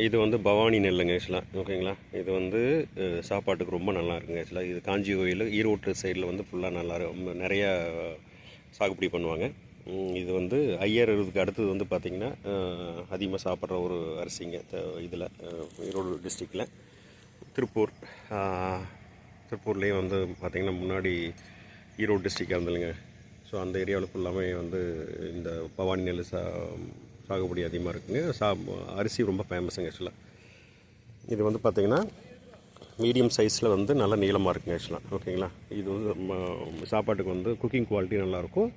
இது வந்து பவானி நெல்லுங்க ஆக்சுவலாக. ஓகேங்களா? இது வந்து சாப்பாட்டுக்கு ரொம்ப நல்லா இருக்குங்க ஆக்சுவலாக. இது காஞ்சி கோயில் ஈரோட்டு சைடில் வந்து ஃபுல்லாக நல்லா நிறையா சாகுபடி பண்ணுவாங்க. இது வந்து ஐயர் இதுக்கு அடுத்தது வந்து பார்த்திங்கன்னா அதிகமாக சாப்பிட்ற ஒரு அரிசிங்க இதில் ஈரோடு டிஸ்ட்ரிக்டில். திருப்பூர்லேயும் வந்து பார்த்திங்கன்னா முன்னாடி ஈரோடு டிஸ்ட்ரிக்டாக இருந்ததுங்க. ஸோ அந்த ஏரியாவில் ஃபுல்லாமே வந்து இந்த பவானி நெல் சாகுபடி அதிகமாக இருக்குங்க. அரிசி ரொம்ப ஃபேமஸுங்க ஆக்சுவலாக. இது வந்து பார்த்திங்கன்னா மீடியம் சைஸில் வந்து நல்ல நீளமாக இருக்குங்க ஆக்சுவலாக. ஓகேங்களா? இது வந்து சாப்பாட்டுக்கு வந்து குக்கிங் குவாலிட்டி நல்லாயிருக்கும்.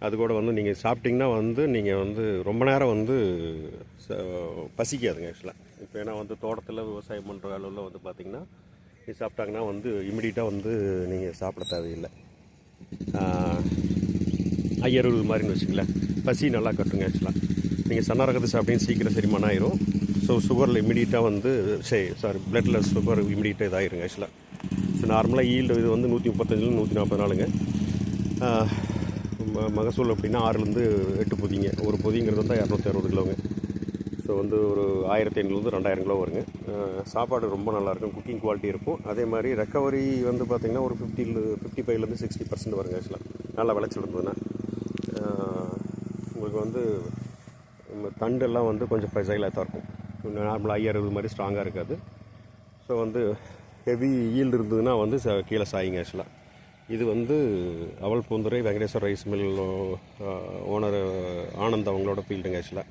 அது கூட வந்து நீங்கள் சாப்பிட்டிங்கன்னா வந்து நீங்கள் வந்து ரொம்ப நேரம் வந்து பசிக்காதுங்க ஆக்சுவலாக. இப்போ ஏன்னா வந்து தோட்டத்தில் விவசாயம் பண்ணுற அளவில் வந்து பார்த்திங்கன்னா இது சாப்பிட்டாங்கன்னா வந்து இமிடியட்டாக வந்து நீங்கள் சாப்பிட தேவையில்லை. ஐயர் மாதிரின்னு வச்சுக்கலேன், பசி நல்லா கட்டுங்க ஆக்சுவலாக. நீங்கள் சன்னா ரகத்து சாப்பிட்டீங்க சீக்கிரம் செரிமானம் ஆயிரும். ஸோ சுகரில் இமீடியட்டாக வந்து பிளட்டில் சுகர் இமீடியட்டாக இதாகிருங்க ஆக்சுவலாக. ஸோ நார்மலாக ஈல்டு இது வந்து 135 140 நாளுங்க. மகசூல் அப்படின்னா 6லேருந்து 8 பொதிங்க. ஒரு பொதிங்கிறது வந்து 260 கிலோங்க. ஸோ வந்து ஒரு 1500 2000 கிலோ வருங்க. சாப்பாடு ரொம்ப நல்லாயிருக்கும், குக்கிங் குவாலிட்டி இருக்கும். அதே மாதிரி ரெக்கவரி வந்து பார்த்திங்கன்னா ஒரு 55லேருந்து 60% வருங்க ஆக்சுவலாக. நல்லா விளைச்சல் இருந்ததுன்னா. உங்களுக்கு வந்து தண்டெல்லாம் வந்து கொஞ்சம் ஃப்ரெஜைலாக தான் இருக்கும். நார்மலாக ஐயர் மாதிரி ஸ்ட்ராங்காக இருக்காது. ஸோ வந்து ஹெவி ஈல்டு இருந்ததுன்னா வந்து கீழே சாயிங்க ஆக்சுவலாக. இது வந்து அவல் Poondurai Venkateswar rice mill owner Anand அவங்களோட ஃபீல்டுங்க ஆக்சுவலாக.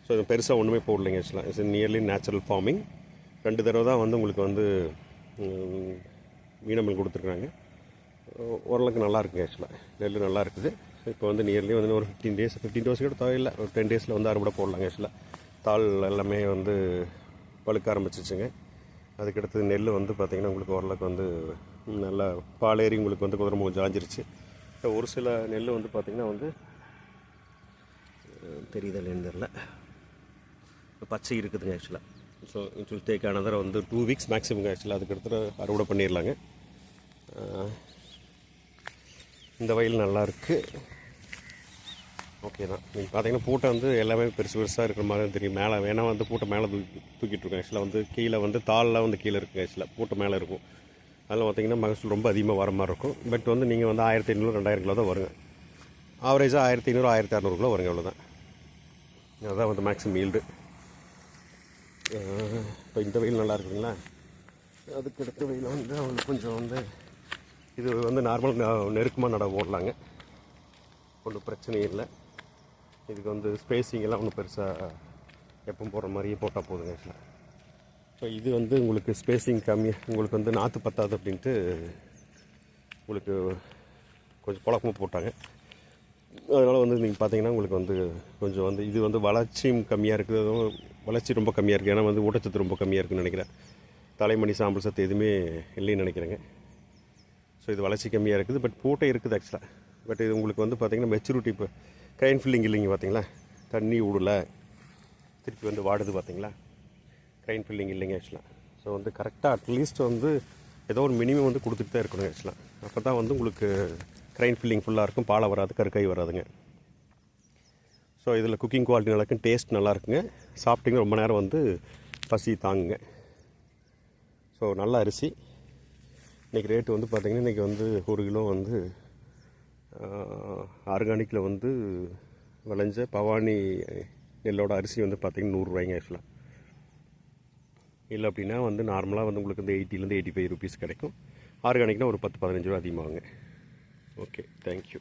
ஸோ இது பெருசாக ஒன்றுமே போடலைங்க ஆக்சுவலாக. It's nearly natural farming. 2 தடவை தான் வந்து உங்களுக்கு வந்து மீனமில் கொடுத்துருக்குறாங்க. ஓரளவுக்கு நல்லா இருக்குங்க ஆக்சுவலாக. நெல் நல்லா இருக்குது. இப்போ வந்து நியர்லி வந்து ஒரு 15 டேஸ் கூட தேவையில்லை, ஒரு 10 டேஸில் வந்து அறுவடை போடலாங்க ஆக்சுவலாக. தாள் எல்லாமே வந்து பழுக்க ஆரம்பிச்சிச்சுங்க. அதுக்கடுத்து நெல் வந்து பார்த்திங்கன்னா உங்களுக்கு ஓரளவுக்கு வந்து நல்லா பாலேறி உங்களுக்கு வந்து குதிரை கொஞ்சம் ஆஞ்சிருச்சு. ஒரு சில நெல் வந்து பார்த்திங்கன்னா வந்து தெரியுதில்லைன்னு தெரில, பச்சை இருக்குதுங்க ஆக்சுவலாக. So it will take another வந்து 2 வீக்ஸ் மேக்ஸிமம் ஆக்சுவலாக. அதுக்கடுத்து அறுவடை பண்ணிடலாங்க. இந்த வயல் நல்லாயிருக்கு. ஓகே தான். நீங்கள் பார்த்தீங்கன்னா பூட்டை வந்து எல்லாமே பெருசாக இருக்கிற மாதிரி தெரியும். மேலே வேணால் வந்து பூட்டை மேலே தூக்கிட்டு இருக்கோம் ஆக்சுவலாக. வந்து கீழே வந்து தாளில் வந்து கீழே இருக்குங்க ஆக்சுவலாக. பூட்டை மேலே இருக்கும். அதில் பார்த்திங்கன்னா மகசூல் ரொம்ப அதிகமாக வர மாதிரி இருக்கும். பட் வந்து நீங்கள் வந்து 1500 2000 கிலோ தான் வருங்க. ஆவரேஜாக 1500 1600 கிலோ வருங்க, அவ்வளோதான். அதுதான் வந்து மேக்ஸிமம் ஈல்டு. இப்போ இந்த வெயில் நல்லா இருக்குதுங்களா? அதுக்கடுத்த வெயில் வந்து அவங்களுக்கு கொஞ்சம் வந்து இது வந்து நார்மல் நெருக்கமாக நட ஓடலாங்க, ஒன்றும் பிரச்சனை இல்லை. இதுக்கு வந்து ஸ்பேஸிங்கெல்லாம் ஒன்றும் பெருசாக எப்போ போடுற மாதிரியே போட்டால் போதுங்க ஆக்சுவலாக. ஸோ இது வந்து உங்களுக்கு ஸ்பேஸிங் கம்மி, உங்களுக்கு வந்து நாற்று பத்தாது அப்படின்ட்டு உங்களுக்கு கொஞ்சம் குழப்பமாக போட்டாங்க. அதனால் வந்து நீங்கள் பார்த்தீங்கன்னா உங்களுக்கு வந்து கொஞ்சம் வந்து இது வந்து வளர்ச்சியும் கம்மியாக இருக்குது, வளர்ச்சி ரொம்ப கம்மியாக இருக்குது. ஏன்னா வந்து ஊட்டச்சத்து ரொம்ப கம்மியாக இருக்குதுன்னு நினைக்கிறேன். தலைமணி சாம்பல் சத்து எதுவுமே இல்லைன்னு நினைக்கிறேங்க. ஸோ இது வளர்ச்சி கம்மியாக இருக்குது. பட் பூட்டை இருக்குது ஆக்சுவலாக. பட் இது உங்களுக்கு வந்து பார்த்திங்கன்னா மெச்சூரிட்டி இப்போ க்ரைன் ஃபில்லிங் இல்லைங்க. பார்த்தீங்களா, தண்ணி விடலை, திருப்பி வந்து வாடுது. பார்த்தீங்களா, க்ரைன் ஃபில்லிங் இல்லைங்க ஆக்சுவலாக. ஸோ வந்து கரெக்டாக அட்லீஸ்ட் வந்து ஏதோ ஒரு மினிமம் வந்து கொடுத்துட்டு தான் இருக்கணும் ஆக்சுவலாக. அப்போ தான் வந்து உங்களுக்கு க்ரைன் ஃபில்லிங் ஃபுல்லாக இருக்கும், பாலை வராது, கருக்காய் வராதுங்க. ஸோ இதில் குக்கிங் குவாலிட்டி நல்லா இருக்கும், டேஸ்ட் நல்லா இருக்குங்க. சாப்பிட்டிங்க ரொம்ப நேரம் வந்து பசி தாங்குங்க. ஸோ நல்ல அரிசி. இன்றைக்கி ரேட்டு வந்து பார்த்திங்கன்னா இன்றைக்கி வந்து 1 கிலோ வந்து ஆர்கானிக்கில் வந்து விளைஞ்ச பவானி நெல்லோட அரிசி வந்து பார்த்திங்கன்னா 100 ரூபாய்ங்க ஆக்சுவலாக. இல்லை அப்படின்னா வந்து நார்மலாக வந்து உங்களுக்கு வந்து 80 to 85 ருபீஸ் கிடைக்கும். ஆர்கானிக்னால் ஒரு 10-15 ரூபா அதிகமாகுங்க. Okay, thank you.